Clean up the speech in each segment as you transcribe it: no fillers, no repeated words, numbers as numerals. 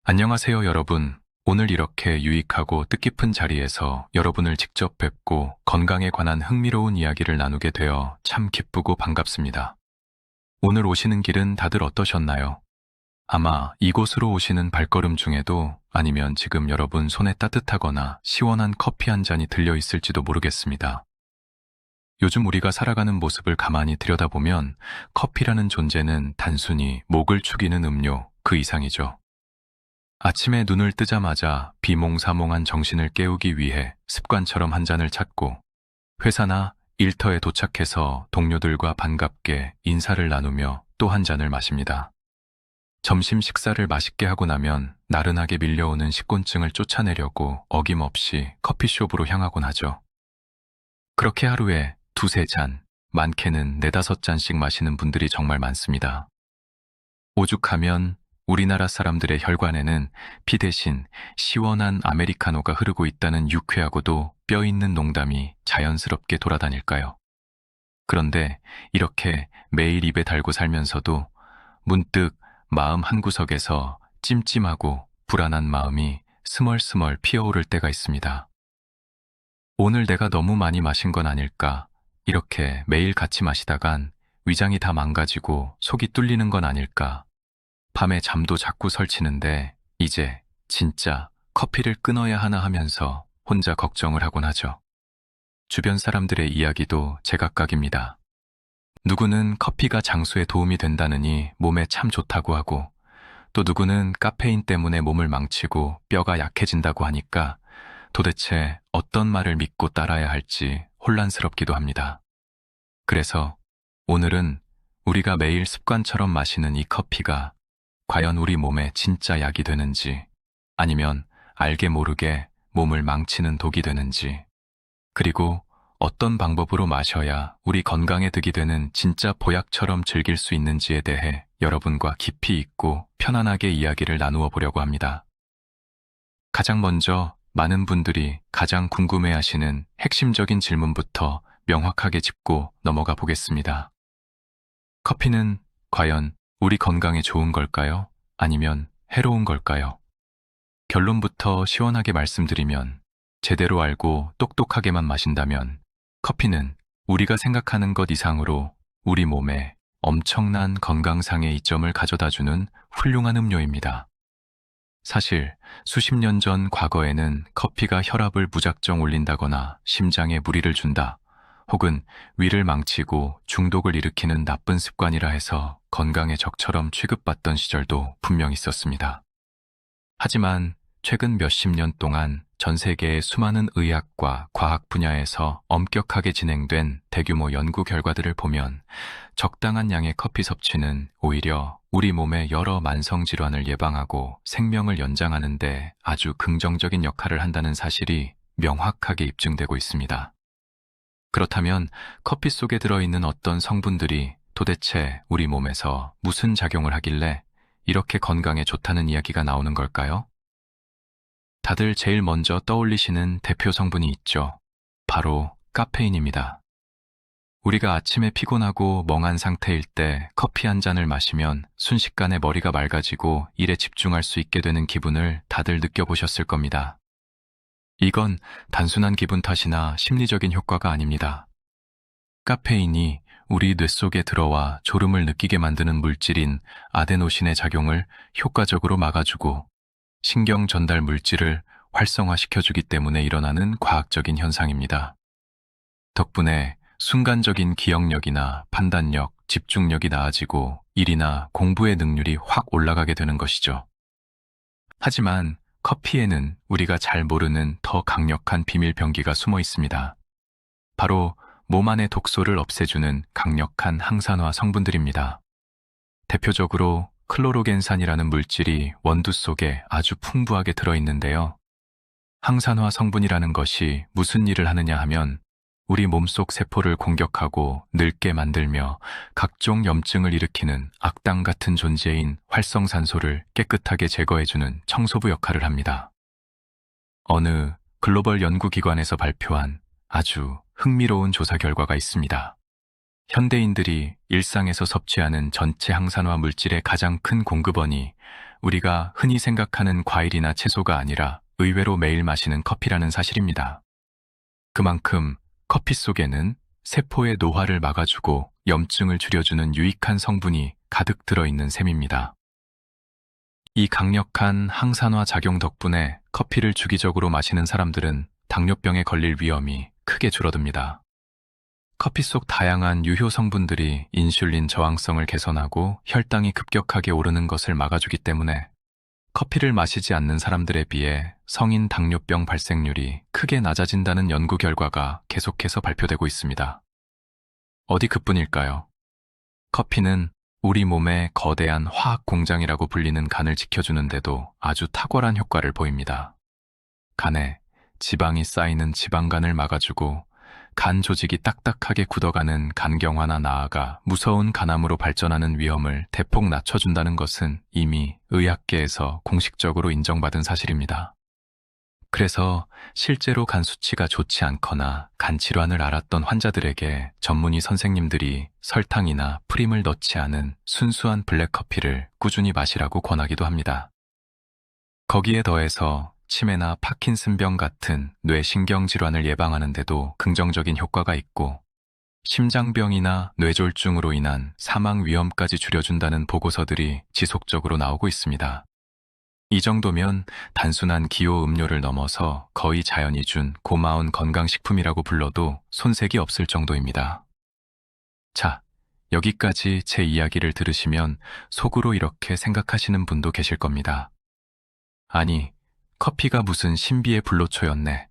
안녕하세요, 여러분. 오늘 이렇게 유익하고 뜻깊은 자리에서 여러분을 직접 뵙고 건강에 관한 흥미로운 이야기를 나누게 되어 참 기쁘고 반갑습니다. 오늘 오시는 길은 다들 어떠셨나요? 아마 이곳으로 오시는 발걸음 중에도 아니면 지금 여러분 손에 따뜻하거나 시원한 커피 한 잔이 들려 있을지도 모르겠습니다. 요즘 우리가 살아가는 모습을 가만히 들여다보면 커피라는 존재는 단순히 목을 축이는 음료 그 이상이죠. 아침에 눈을 뜨자마자 비몽사몽한 정신을 깨우기 위해 습관처럼 한 잔을 찾고 회사나 일터에 도착해서 동료들과 반갑게 인사를 나누며 또 한 잔을 마십니다. 점심 식사를 맛있게 하고 나면 나른하게 밀려오는 식곤증을 쫓아내려고 어김없이 커피숍으로 향하곤 하죠. 그렇게 하루에 두세 잔, 많게는 네다섯 잔씩 마시는 분들이 정말 많습니다. 오죽하면 우리나라 사람들의 혈관에는 피 대신 시원한 아메리카노가 흐르고 있다는 유쾌하고도 뼈 있는 농담이 자연스럽게 돌아다닐까요? 그런데 이렇게 매일 입에 달고 살면서도 문득 마음 한구석에서 찜찜하고 불안한 마음이 스멀스멀 피어오를 때가 있습니다. 오늘 내가 너무 많이 마신 건 아닐까? 이렇게 매일 같이 마시다간 위장이 다 망가지고 속이 뚫리는 건 아닐까? 밤에 잠도 자꾸 설치는데 이제 진짜 커피를 끊어야 하나 하면서 혼자 걱정을 하곤 하죠. 주변 사람들의 이야기도 제각각입니다. 누구는 커피가 장수에 도움이 된다느니 몸에 참 좋다고 하고 또 누구는 카페인 때문에 몸을 망치고 뼈가 약해진다고 하니까 도대체 어떤 말을 믿고 따라야 할지 혼란스럽기도 합니다. 그래서 오늘은 우리가 매일 습관처럼 마시는 이 커피가 과연 우리 몸에 진짜 약이 되는지 아니면 알게 모르게 몸을 망치는 독이 되는지 그리고 어떤 방법으로 마셔야 우리 건강에 득이 되는 진짜 보약처럼 즐길 수 있는지에 대해 여러분과 깊이 있고 편안하게 이야기를 나누어 보려고 합니다. 가장 먼저 많은 분들이 가장 궁금해하시는 핵심적인 질문부터 명확하게 짚고 넘어가 보겠습니다. 커피는 과연 우리 건강에 좋은 걸까요? 아니면 해로운 걸까요? 결론부터 시원하게 말씀드리면 제대로 알고 똑똑하게만 마신다면 커피는 우리가 생각하는 것 이상으로 우리 몸에 엄청난 건강상의 이점을 가져다주는 훌륭한 음료입니다. 사실 수십 년 전 과거에는 커피가 혈압을 무작정 올린다거나 심장에 무리를 준다 혹은 위를 망치고 중독을 일으키는 나쁜 습관이라 해서 건강에 적처럼 취급받던 시절도 분명 있었습니다. 하지만 최근 몇십 년 동안 전 세계의 수많은 의학과 과학 분야에서 엄격하게 진행된 대규모 연구 결과들을 보면 적당한 양의 커피 섭취는 오히려 우리 몸의 여러 만성 질환을 예방하고 생명을 연장하는 데 아주 긍정적인 역할을 한다는 사실이 명확하게 입증되고 있습니다. 그렇다면 커피 속에 들어있는 어떤 성분들이 도대체 우리 몸에서 무슨 작용을 하길래 이렇게 건강에 좋다는 이야기가 나오는 걸까요? 다들 제일 먼저 떠올리시는 대표 성분이 있죠. 바로 카페인입니다. 우리가 아침에 피곤하고 멍한 상태일 때 커피 한 잔을 마시면 순식간에 머리가 맑아지고 일에 집중할 수 있게 되는 기분을 다들 느껴보셨을 겁니다. 이건 단순한 기분 탓이나 심리적인 효과가 아닙니다. 카페인이 우리 뇌 속에 들어와 졸음을 느끼게 만드는 물질인 아데노신의 작용을 효과적으로 막아주고 신경 전달 물질을 활성화시켜주기 때문에 일어나는 과학적인 현상입니다. 덕분에 순간적인 기억력이나 판단력, 집중력이 나아지고 일이나 공부의 능률이 확 올라가게 되는 것이죠. 하지만 커피에는 우리가 잘 모르는 더 강력한 비밀 병기가 숨어 있습니다. 바로 몸 안의 독소를 없애주는 강력한 항산화 성분들입니다. 대표적으로 클로로겐산이라는 물질이 원두 속에 아주 풍부하게 들어있는데요. 항산화 성분이라는 것이 무슨 일을 하느냐 하면 우리 몸속 세포를 공격하고 늙게 만들며 각종 염증을 일으키는 악당 같은 존재인 활성산소를 깨끗하게 제거해주는 청소부 역할을 합니다. 어느 글로벌 연구기관에서 발표한 아주 흥미로운 조사 결과가 있습니다. 현대인들이 일상에서 섭취하는 전체 항산화 물질의 가장 큰 공급원이 우리가 흔히 생각하는 과일이나 채소가 아니라 의외로 매일 마시는 커피라는 사실입니다. 그만큼 커피 속에는 세포의 노화를 막아주고 염증을 줄여주는 유익한 성분이 가득 들어있는 셈입니다. 이 강력한 항산화 작용 덕분에 커피를 주기적으로 마시는 사람들은 당뇨병에 걸릴 위험이 크게 줄어듭니다. 커피 속 다양한 유효 성분들이 인슐린 저항성을 개선하고 혈당이 급격하게 오르는 것을 막아주기 때문에 커피를 마시지 않는 사람들에 비해 성인 당뇨병 발생률이 크게 낮아진다는 연구 결과가 계속해서 발표되고 있습니다. 어디 그뿐일까요? 커피는 우리 몸의 거대한 화학 공장이라고 불리는 간을 지켜주는데도 아주 탁월한 효과를 보입니다. 간에 지방이 쌓이는 지방간을 막아주고 간 조직이 딱딱하게 굳어가는 간경화나 나아가 무서운 간암으로 발전하는 위험을 대폭 낮춰준다는 것은 이미 의학계에서 공식적으로 인정받은 사실입니다. 그래서 실제로 간 수치가 좋지 않거나 간 질환을 앓았던 환자들에게 전문의 선생님들이 설탕이나 프림을 넣지 않은 순수한 블랙커피를 꾸준히 마시라고 권하기도 합니다. 거기에 더해서 치매나 파킨슨병 같은 뇌신경 질환을 예방하는 데도 긍정적인 효과가 있고 심장병이나 뇌졸중으로 인한 사망 위험까지 줄여준다는 보고서들이 지속적으로 나오고 있습니다. 이 정도면 단순한 기호 음료를 넘어서 거의 자연이 준 고마운 건강식품이라고 불러도 손색이 없을 정도입니다. 자, 여기까지 제 이야기를 들으시면 속으로 이렇게 생각하시는 분도 계실 겁니다. 아니, 커피가 무슨 신비의 불로초였네.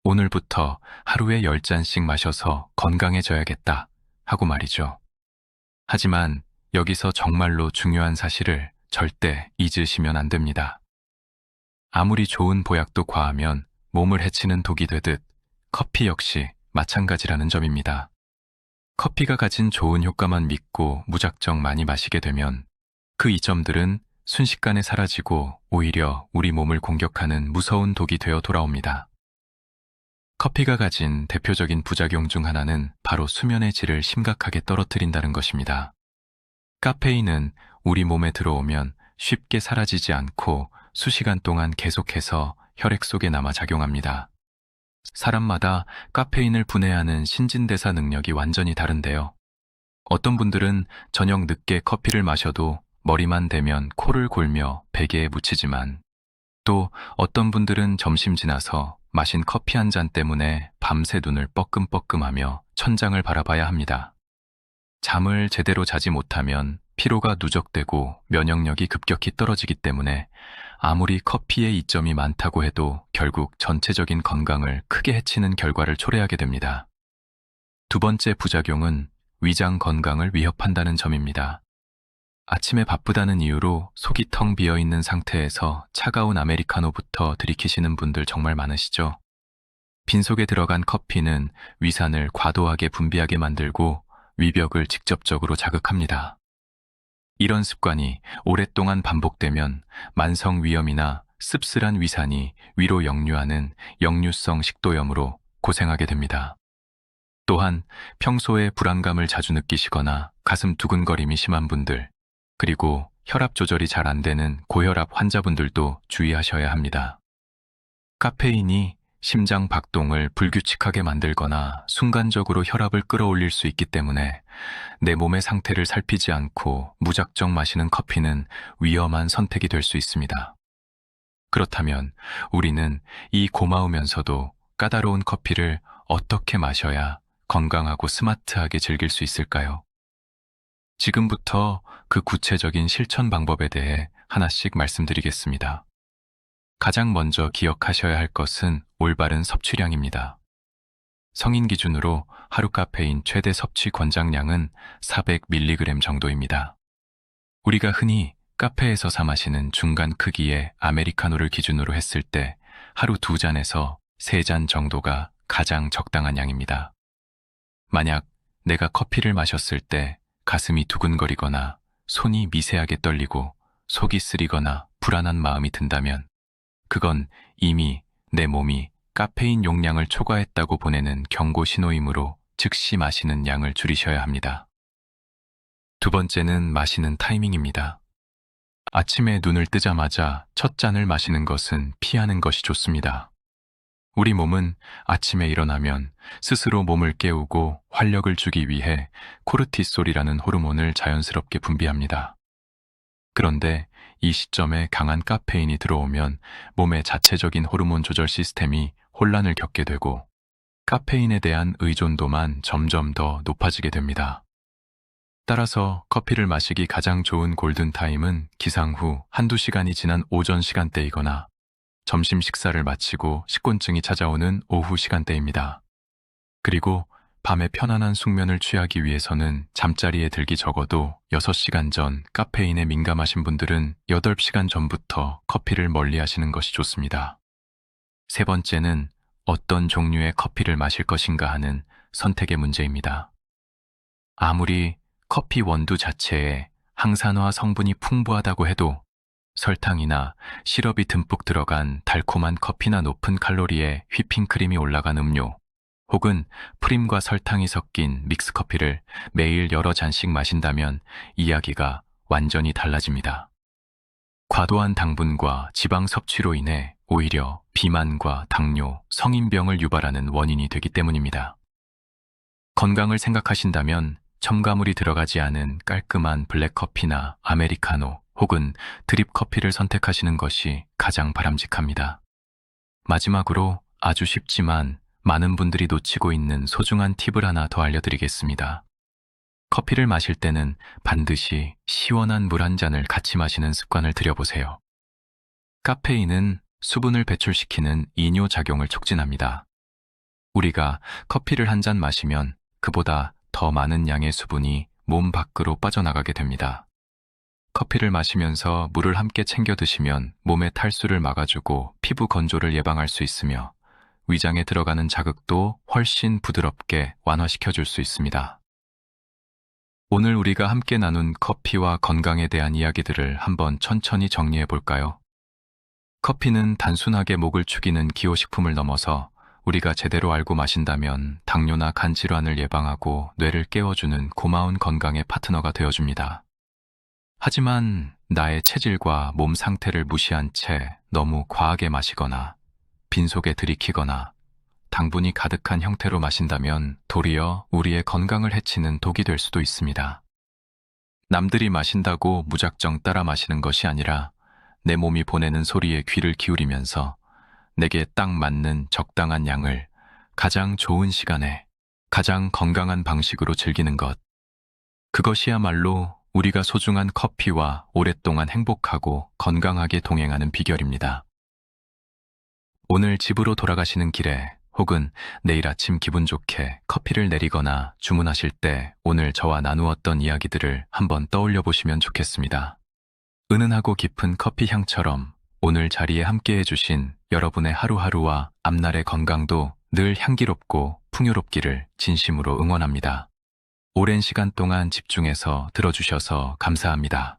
오늘부터 하루에 10잔씩 마셔서 건강해져야겠다 하고 말이죠. 하지만 여기서 정말로 중요한 사실을 절대 잊으시면 안 됩니다. 아무리 좋은 보약도 과하면 몸을 해치는 독이 되듯 커피 역시 마찬가지라는 점입니다. 커피가 가진 좋은 효과만 믿고 무작정 많이 마시게 되면 그 이점들은 순식간에 사라지고 오히려 우리 몸을 공격하는 무서운 독이 되어 돌아옵니다. 커피가 가진 대표적인 부작용 중 하나는 바로 수면의 질을 심각하게 떨어뜨린다는 것입니다. 카페인은 우리 몸에 들어오면 쉽게 사라지지 않고 수시간 동안 계속해서 혈액 속에 남아 작용합니다. 사람마다 카페인을 분해하는 신진대사 능력이 완전히 다른데요. 어떤 분들은 저녁 늦게 커피를 마셔도 머리만 대면 코를 골며 베개에 묻히지만 또 어떤 분들은 점심 지나서 마신 커피 한 잔 때문에 밤새 눈을 뻐끔뻐끔하며 천장을 바라봐야 합니다. 잠을 제대로 자지 못하면 피로가 누적되고 면역력이 급격히 떨어지기 때문에 아무리 커피의 이점이 많다고 해도 결국 전체적인 건강을 크게 해치는 결과를 초래하게 됩니다. 두 번째 부작용은 위장 건강을 위협한다는 점입니다. 아침에 바쁘다는 이유로 속이 텅 비어있는 상태에서 차가운 아메리카노부터 들이키시는 분들 정말 많으시죠? 빈속에 들어간 커피는 위산을 과도하게 분비하게 만들고 위벽을 직접적으로 자극합니다. 이런 습관이 오랫동안 반복되면 만성 위염이나 씁쓸한 위산이 위로 역류하는 역류성 식도염으로 고생하게 됩니다. 또한 평소에 불안감을 자주 느끼시거나 가슴 두근거림이 심한 분들, 그리고 혈압 조절이 잘 안 되는 고혈압 환자분들도 주의하셔야 합니다. 카페인이 심장 박동을 불규칙하게 만들거나 순간적으로 혈압을 끌어올릴 수 있기 때문에 내 몸의 상태를 살피지 않고 무작정 마시는 커피는 위험한 선택이 될 수 있습니다. 그렇다면 우리는 이 고마우면서도 까다로운 커피를 어떻게 마셔야 건강하고 스마트하게 즐길 수 있을까요? 지금부터 그 구체적인 실천 방법에 대해 하나씩 말씀드리겠습니다. 가장 먼저 기억하셔야 할 것은 올바른 섭취량입니다. 성인 기준으로 하루 카페인 최대 섭취 권장량은 400mg 정도입니다. 우리가 흔히 카페에서 사 마시는 중간 크기의 아메리카노를 기준으로 했을 때 하루 2잔에서 3잔 정도가 가장 적당한 양입니다. 만약 내가 커피를 마셨을 때 가슴이 두근거리거나 손이 미세하게 떨리고 속이 쓰리거나 불안한 마음이 든다면 그건 이미 내 몸이 카페인 용량을 초과했다고 보내는 경고 신호이므로 즉시 마시는 양을 줄이셔야 합니다. 두 번째는 마시는 타이밍입니다. 아침에 눈을 뜨자마자 첫 잔을 마시는 것은 피하는 것이 좋습니다. 우리 몸은 아침에 일어나면 스스로 몸을 깨우고 활력을 주기 위해 코르티솔이라는 호르몬을 자연스럽게 분비합니다. 그런데 이 시점에 강한 카페인이 들어오면 몸의 자체적인 호르몬 조절 시스템이 혼란을 겪게 되고 카페인에 대한 의존도만 점점 더 높아지게 됩니다. 따라서 커피를 마시기 가장 좋은 골든타임은 기상 후 한두 시간이 지난 오전 시간대이거나 점심 식사를 마치고 식곤증이 찾아오는 오후 시간대입니다. 그리고 밤에 편안한 숙면을 취하기 위해서는 잠자리에 들기 적어도 6시간 전 카페인에 민감하신 분들은 8시간 전부터 커피를 멀리 하시는 것이 좋습니다. 세 번째는 어떤 종류의 커피를 마실 것인가 하는 선택의 문제입니다. 아무리 커피 원두 자체에 항산화 성분이 풍부하다고 해도 설탕이나 시럽이 듬뿍 들어간 달콤한 커피나 높은 칼로리의 휘핑크림이 올라간 음료, 혹은 프림과 설탕이 섞인 믹스커피를 매일 여러 잔씩 마신다면 이야기가 완전히 달라집니다. 과도한 당분과 지방 섭취로 인해 오히려 비만과 당뇨, 성인병을 유발하는 원인이 되기 때문입니다. 건강을 생각하신다면 첨가물이 들어가지 않은 깔끔한 블랙커피나 아메리카노 혹은 드립커피를 선택하시는 것이 가장 바람직합니다. 마지막으로 아주 쉽지만 많은 분들이 놓치고 있는 소중한 팁을 하나 더 알려드리겠습니다. 커피를 마실 때는 반드시 시원한 물 한 잔을 같이 마시는 습관을 들여보세요. 카페인은 수분을 배출시키는 이뇨 작용을 촉진합니다. 우리가 커피를 한 잔 마시면 그보다 더 많은 양의 수분이 몸 밖으로 빠져나가게 됩니다. 커피를 마시면서 물을 함께 챙겨 드시면 몸의 탈수를 막아주고 피부 건조를 예방할 수 있으며 위장에 들어가는 자극도 훨씬 부드럽게 완화시켜줄 수 있습니다. 오늘 우리가 함께 나눈 커피와 건강에 대한 이야기들을 한번 천천히 정리해 볼까요? 커피는 단순하게 목을 축이는 기호식품을 넘어서 우리가 제대로 알고 마신다면 당뇨나 간 질환을 예방하고 뇌를 깨워주는 고마운 건강의 파트너가 되어줍니다. 하지만 나의 체질과 몸 상태를 무시한 채 너무 과하게 마시거나 빈속에 들이키거나 당분이 가득한 형태로 마신다면 도리어 우리의 건강을 해치는 독이 될 수도 있습니다. 남들이 마신다고 무작정 따라 마시는 것이 아니라 내 몸이 보내는 소리에 귀를 기울이면서 내게 딱 맞는 적당한 양을 가장 좋은 시간에 가장 건강한 방식으로 즐기는 것. 그것이야말로 우리가 소중한 커피와 오랫동안 행복하고 건강하게 동행하는 비결입니다. 오늘 집으로 돌아가시는 길에 혹은 내일 아침 기분 좋게 커피를 내리거나 주문하실 때 오늘 저와 나누었던 이야기들을 한번 떠올려 보시면 좋겠습니다. 은은하고 깊은 커피 향처럼 오늘 자리에 함께 해주신 여러분의 하루하루와 앞날의 건강도 늘 향기롭고 풍요롭기를 진심으로 응원합니다. 오랜 시간 동안 집중해서 들어주셔서 감사합니다.